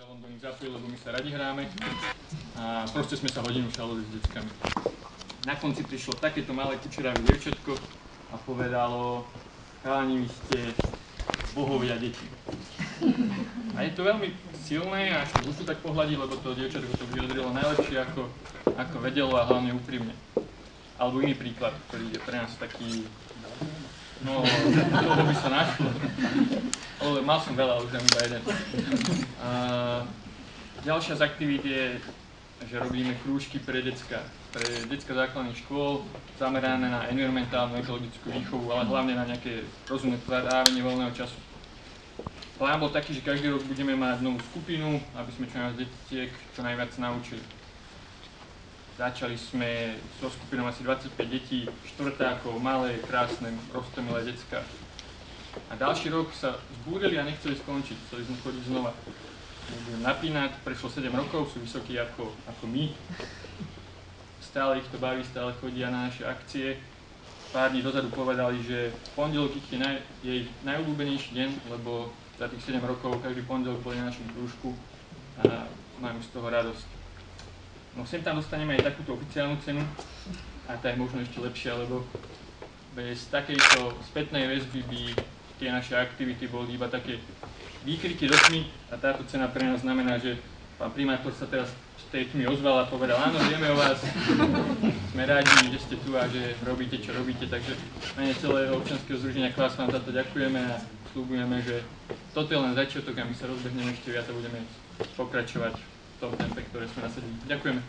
Žalom do nich zapojil, lebo my sa radi hráme a proste sme sa hodinu šalili s deckami. Na konci prišlo takéto malé kučeravé dievčatko a povedalo: chalani, vy ste bohovia deti. A je to veľmi silné a až to dušu tak pohľadí, lebo to dievčatko to vyjadrilo najlepšie, ako vedelo a hlavne úprimne. Alebo iný príklad, ktorý je pre nás taký, no, toho by sa našlo. Ale mal som veľa, už dám iba jeden. Ďalšia z aktivít je, že robíme krúžky pre decka základných škôl, zamerané na environmentálnu, ekologickú výchovu, ale hlavne na nejaké rozumné trávenie voľného času. Plán bol taký, že každý rok budeme mať novú skupinu, aby sme čo najviac detiek čo najviac naučili. Začali sme so skupinou asi 25 detí, štvrtákov, malé, krásne, roztomilé decká. A ďalší rok sa zbúrili a nechceli skončiť, chceli sme chodiť znova. Budem napínať, prešlo 7 rokov, sú vysokí ako my. Stále ich to baví, stále chodia na naše akcie. Pár dní dozadu povedali, že pondelok je ich najobľúbenejší deň, lebo za tých 7 rokov každý pondelok boli na našom krúžku a mám z toho radosť. No sem tam dostaneme aj takúto oficiálnu cenu a tá je možno ešte lepšia, lebo bez takejto spätnej väzby by tie naše aktivity boli iba také výkriky do tmy a táto cena pre nás znamená, že pán primátor sa teraz z tej tmy ozval a povedal: áno, vieme o vás, sme rádi, že ste tu a že robíte, čo robíte, takže v mene celého občianskeho združenia Kvás vám za to ďakujeme a sľubujeme, že toto je len začiatok a my sa rozbehneme ešte viac a budeme pokračovať v tom tempe, ktoré sme nasadili. Ďakujeme.